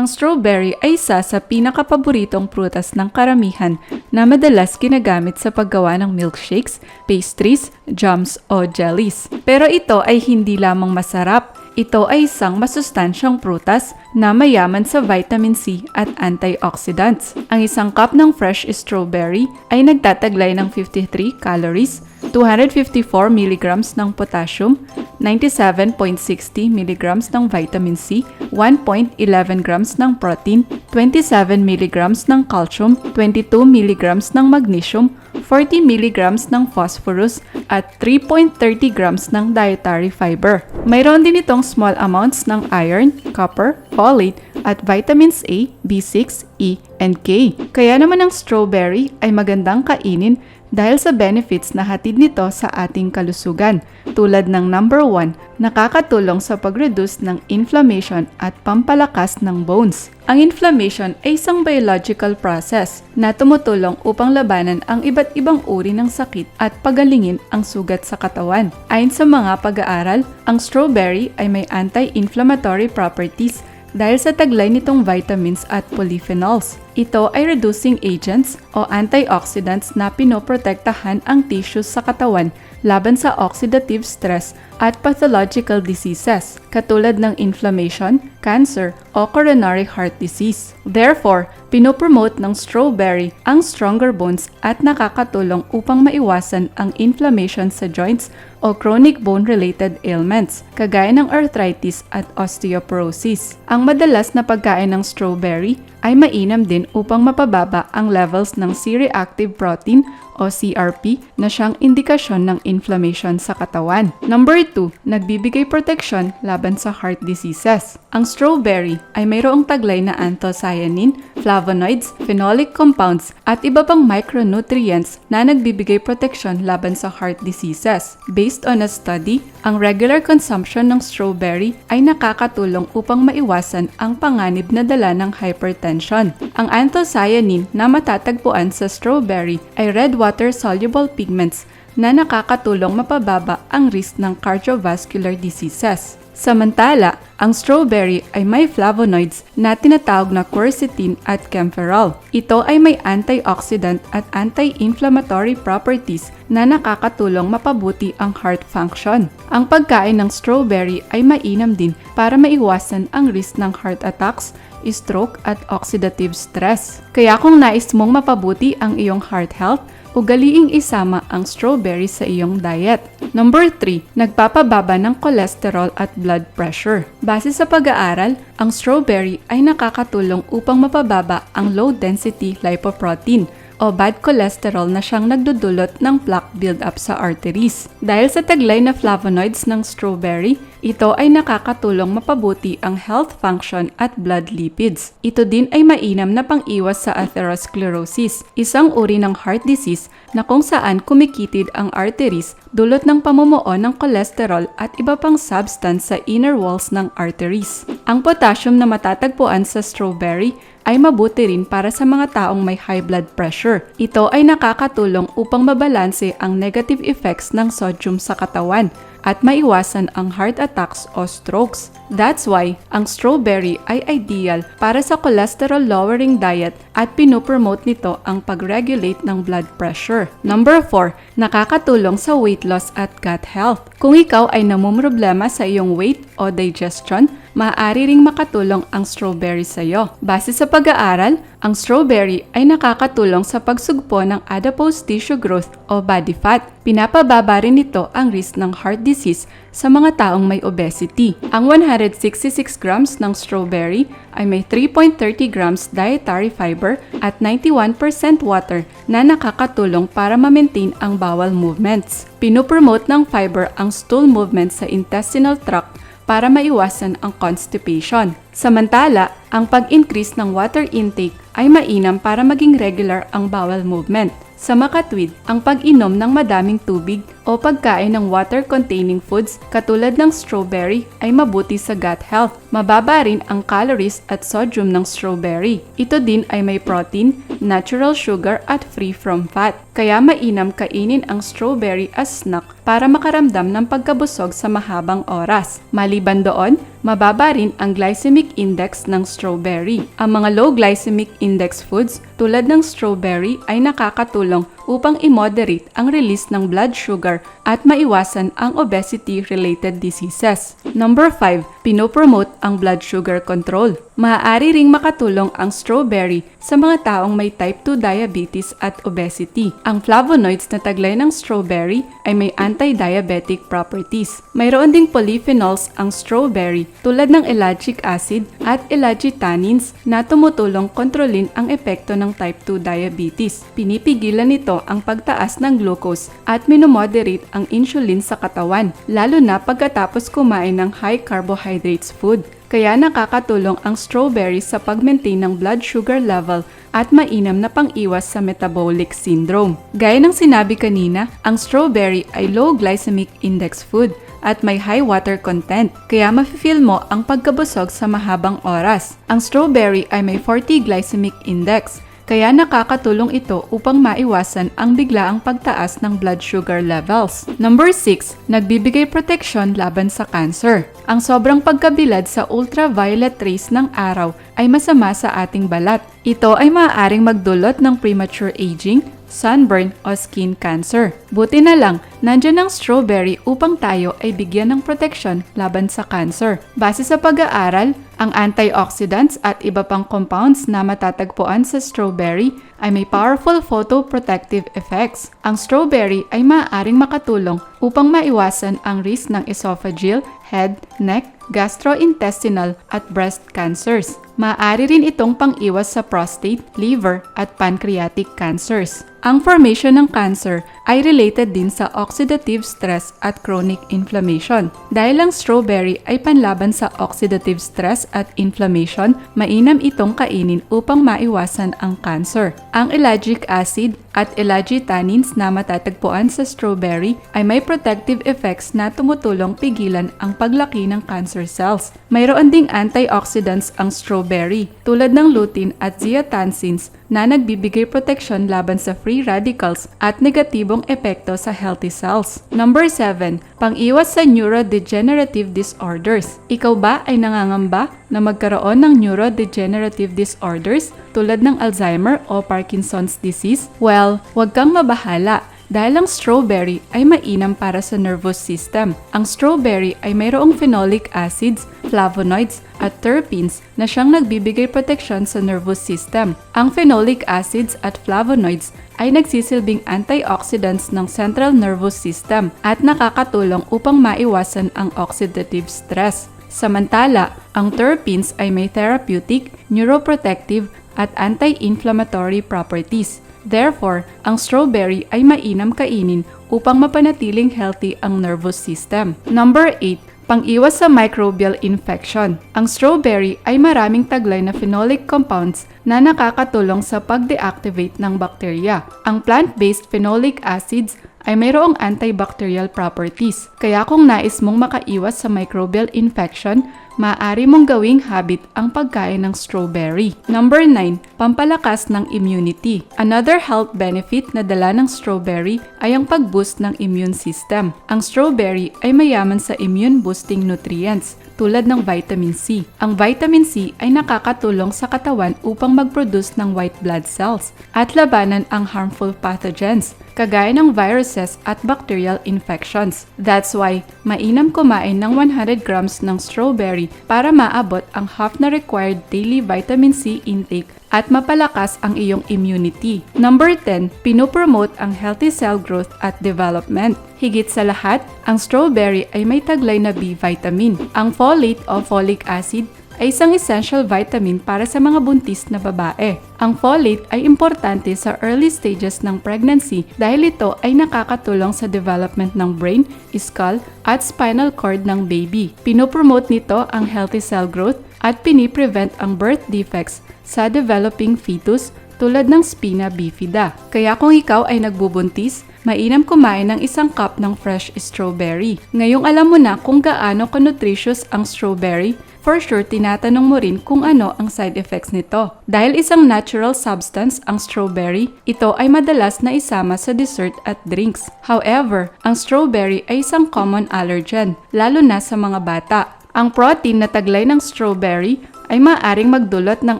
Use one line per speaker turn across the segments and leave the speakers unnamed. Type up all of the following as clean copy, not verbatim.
Ang strawberry ay isa sa pinakapaboritong prutas ng karamihan na madalas ginagamit sa paggawa ng milkshakes, pastries, jams o jellies. Pero ito ay hindi lamang masarap. Ito ay isang masustansyang prutas na mayaman sa vitamin C at antioxidants. Ang isang cup ng fresh strawberry ay nagtataglay ng 53 calories, 254 mg ng potassium, 97.60 mg ng vitamin C, 1.11 grams ng protein, 27 mg ng calcium, 22 mg ng magnesium, 40 mg ng phosphorus, at 3.30 grams ng dietary fiber. Mayroon din itong small amounts ng iron, copper, folate, at vitamins A, B6, E, and K. Kaya naman ang strawberry ay magandang kainin dahil sa benefits na hatid nito sa ating kalusugan, tulad ng number 1, nakakatulong sa pag-reduce ng inflammation at pampalakas ng bones. Ang inflammation ay isang biological process na tumutulong upang labanan ang iba't ibang uri ng sakit at pagalingin ang sugat sa katawan. Ayon sa mga pag-aaral, ang strawberry ay may anti-inflammatory properties dahil sa taglay nitong vitamins at polyphenols. Ito ay reducing agents o antioxidants na pinoprotektahan ang tissues sa katawan laban sa oxidative stress at pathological diseases katulad ng inflammation, cancer o coronary heart disease. Therefore, pinopromote ng strawberry ang stronger bones at nakakatulong upang maiwasan ang inflammation sa joints o chronic bone-related ailments kagaya ng arthritis at osteoporosis. Ang madalas na pagkain ng strawberry ay mainam din upang mapababa ang levels ng C-reactive protein o CRP na siyang indikasyon ng inflammation sa katawan. Number 2, nagbibigay proteksyon laban sa heart diseases. Ang strawberry ay mayroong taglay na anthocyanin, flavonoids, phenolic compounds, at iba pang micronutrients na nagbibigay proteksyon laban sa heart diseases. Based on a study, ang regular consumption ng strawberry ay nakakatulong upang maiwasan ang panganib na dala ng hypertension. Ang anthocyanin na matatagpuan sa strawberry ay red water-soluble pigments na nakakatulong mapababa ang risk ng cardiovascular diseases. Samantala, ang strawberry ay may flavonoids na tinatawag na quercetin at camphorol. Ito ay may antioxidant at anti-inflammatory properties na nakakatulong mapabuti ang heart function. Ang pagkain ng strawberry ay mainam din para maiwasan ang risk ng heart attacks, stroke at oxidative stress. Kaya kung nais mong mapabuti ang iyong heart health, ugaliing isama ang strawberry sa iyong diet. Number 3, nagpapababa ng cholesterol at blood pressure. Base sa pag-aaral, ang strawberry ay nakakatulong upang mapababa ang low-density lipoprotein o bad cholesterol na siyang nagdudulot ng plaque build-up sa arteries. Dahil sa taglay na flavonoids ng strawberry, ito ay nakakatulong mapabuti ang health function at blood lipids. Ito din ay mainam na pang-iwas sa atherosclerosis, isang uri ng heart disease na kung saan kumikitid ang arteries dulot ng pamumuo ng cholesterol at iba pang substance sa inner walls ng arteries. Ang potassium na matatagpuan sa strawberry ay mabuti rin para sa mga taong may high blood pressure. Ito ay nakakatulong upang mabalanse ang negative effects ng sodium sa katawan at maiwasan ang heart attacks o strokes. That's why, ang strawberry ay ideal para sa cholesterol-lowering diet at pinopromote nito ang pag-regulate ng blood pressure. Number 4, nakakatulong sa weight loss at gut health. Kung ikaw ay namumroblema sa iyong weight o digestion, maaari ring makatulong ang strawberry sa iyo. Base sa pag-aaral, ang strawberry ay nakakatulong sa pagsugpo ng adipose tissue growth o body fat. Pinapababa rin nito ang risk ng heart disease sa mga taong may obesity. Ang 166 grams ng strawberry ay may 3.30 grams dietary fiber at 91% water na nakakatulong para ma-maintain ang bowel movements. Pinopromote ng fiber ang stool movement sa intestinal tract para maiwasan ang constipation. Samantala, ang pag-increase ng water intake ay mainam para maging regular ang bowel movement. Sa makatwid, ang pag-inom ng madaming tubig o pagkain ng water-containing foods katulad ng strawberry ay mabuti sa gut health. Mababa rin ang calories at sodium ng strawberry. Ito din ay may protein, natural sugar at free from fat. Kaya mainam kainin ang strawberry as snack para makaramdam ng pagkabusog sa mahabang oras. Maliban doon, Mababa rin ang glycemic index ng strawberry. Ang mga low glycemic index foods tulad ng strawberry ay nakakatulong upang i-moderate ang release ng blood sugar at maiwasan ang obesity-related diseases. Number 5, pinopromote ang blood sugar control. Maaari ring makatulong ang strawberry sa mga taong may type 2 diabetes at obesity. Ang flavonoids na taglay ng strawberry ay may anti-diabetic properties. Mayroon ding polyphenols ang strawberry tulad ng ellagic acid at ellagitannins na tumutulong kontrolin ang epekto ng type 2 diabetes. Pinipigilan nito ang pagtaas ng glucose at minomoderate ang insulin sa katawan, lalo na pagkatapos kumain ng high carbohydrates food. Kaya nakakatulong ang strawberry sa pag-maintain ng blood sugar level at mainam na pang-iwas sa metabolic syndrome. Gaya ng sinabi kanina, ang strawberry ay low glycemic index food at may high water content, kaya mafe-feel mo ang pagkabusog sa mahabang oras. Ang strawberry ay may 40 glycemic index, kaya nakakatulong ito upang maiwasan ang biglaang pagtaas ng blood sugar levels. Number 6, nagbibigay proteksyon laban sa cancer. Ang sobrang pagkabilad sa ultraviolet rays ng araw ay masama sa ating balat. Ito ay maaaring magdulot ng premature aging, sunburn o skin cancer. Buti na lang, nandyan ang strawberry upang tayo ay bigyan ng proteksyon laban sa cancer. Base sa pag-aaral, ang antioxidants at iba pang compounds na matatagpuan sa strawberry ay may powerful photoprotective effects. Ang strawberry ay maaaring makatulong upang maiwasan ang risk ng esophageal, head, neck, gastrointestinal at breast cancers. Maaari rin itong pang-iwas sa prostate, liver at pancreatic cancers. Ang formation ng cancer ay related din sa oxidative stress at chronic inflammation. Dahil ang strawberry ay panlaban sa oxidative stress at inflammation, mainam itong kainin upang maiwasan ang cancer. Ang ellagic acid at ellagitannins na matatagpuan sa strawberry ay may protective effects na tumutulong pigilan ang paglaki ng cancer cells. Mayroon ding antioxidants ang strawberry tulad ng lutein at zeaxanthins na nagbibigay proteksyon laban sa free radicals at negatibong epekto sa healthy cells. Number 7, pang-iwas sa neurodegenerative disorders. Ikaw ba ay nangangamba na magkaroon ng neurodegenerative disorders tulad ng Alzheimer o Parkinson's disease? Well, huwag kang mabahala. Dahil ang strawberry ay mainam para sa nervous system. Ang strawberry ay mayroong phenolic acids, flavonoids, at terpenes na siyang nagbibigay proteksyon sa nervous system. Ang phenolic acids at flavonoids ay nagsisilbing antioxidants ng central nervous system at nakakatulong upang maiwasan ang oxidative stress. Samantala, ang terpenes ay may therapeutic, neuroprotective, at anti-inflammatory properties. Therefore, ang strawberry ay mainam kainin upang mapanatiling healthy ang nervous system. Number 8, pang-iwas sa microbial infection. Ang strawberry ay maraming taglay na phenolic compounds na nakakatulong sa pag-deactivate ng bakterya. Ang plant-based phenolic acids ay mayroong antibacterial properties. Kaya kung nais mong makaiwas sa microbial infection, maaari mong gawing habit ang pagkain ng strawberry. Number 9, pampalakas ng immunity. Another health benefit na dala ng strawberry ay ang pag-boost ng immune system. Ang strawberry ay mayaman sa immune-boosting nutrients tulad ng vitamin C. Ang vitamin C ay nakakatulong sa katawan upang mag-produce ng white blood cells at labanan ang harmful pathogens kagaya ng viruses at bacterial infections. That's why, mainam kumain ng 100 grams ng strawberry para maabot ang half na required daily vitamin C intake at mapalakas ang iyong immunity. Number 10, pinopromote ang healthy cell growth at development. Higit sa lahat, ang strawberry ay may taglay na B vitamin. Ang folate o folic acid ay isang essential vitamin para sa mga buntis na babae. Ang folate ay importante sa early stages ng pregnancy dahil ito ay nakakatulong sa development ng brain, skull, at spinal cord ng baby. Pinopromote nito ang healthy cell growth at piniprevent ang birth defects sa developing fetus tulad ng spina bifida. Kaya kung ikaw ay nagbubuntis, mainam kumain ng isang cup ng fresh strawberry. Ngayong alam mo na kung gaano ka-nutritious ang strawberry, for sure tinatanong mo rin kung ano ang side effects nito. Dahil isang natural substance ang strawberry, ito ay madalas na isama sa dessert at drinks. However, ang strawberry ay isang common allergen, lalo na sa mga bata. Ang protein na taglay ng strawberry ay maaaring magdulot ng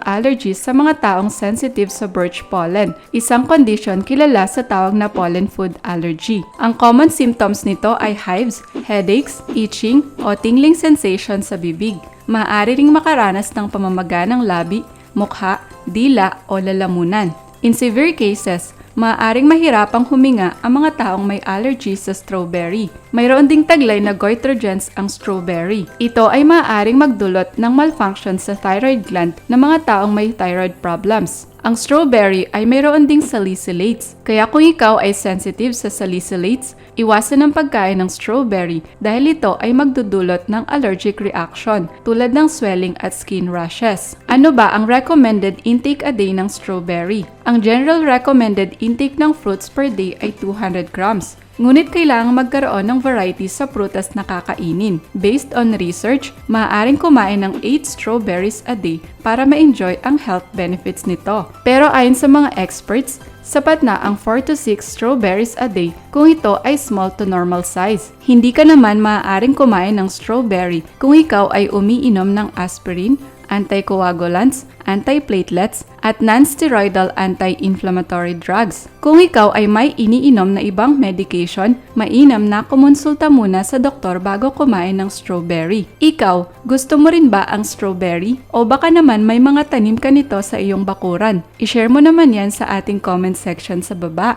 allergies sa mga taong sensitive sa birch pollen, isang kondisyon kilala sa tawag na pollen food allergy. Ang common symptoms nito ay hives, headaches, itching, o tingling sensation sa bibig. Maaari ring makaranas ng pamamaga ng labi, mukha, dila o lalamunan. In severe cases, maaaring mahirapang huminga ang mga taong may allergy sa strawberry. Mayroon ding taglay na goitrogens ang strawberry. Ito ay maaaring magdulot ng malfunction sa thyroid gland ng mga taong may thyroid problems. Ang strawberry ay mayroon ding salicylates, kaya kung ikaw ay sensitive sa salicylates, iwasan ang pagkain ng strawberry dahil ito ay magdudulot ng allergic reaction tulad ng swelling at skin rashes. Ano ba ang recommended intake a day ng strawberry? Ang general recommended intake ng fruits per day ay 200 grams. Ngunit kailangang magkaroon ng variety sa prutas na kakainin. Based on research, maaaring kumain ng 8 strawberries a day para ma-enjoy ang health benefits nito. Pero ayon sa mga experts, sapat na ang 4 to 6 strawberries a day kung ito ay small to normal size. Hindi ka naman maaaring kumain ng strawberry kung ikaw ay umiinom ng aspirin, anticoagulants, antiplatelets, at non-steroidal anti-inflammatory drugs. Kung ikaw ay may iniinom na ibang medication, mainam na kumonsulta muna sa doktor bago kumain ng strawberry. Ikaw, gusto mo rin ba ang strawberry? O baka naman may mga tanim ka nito sa iyong bakuran? I-share mo naman yan sa ating comment section sa baba.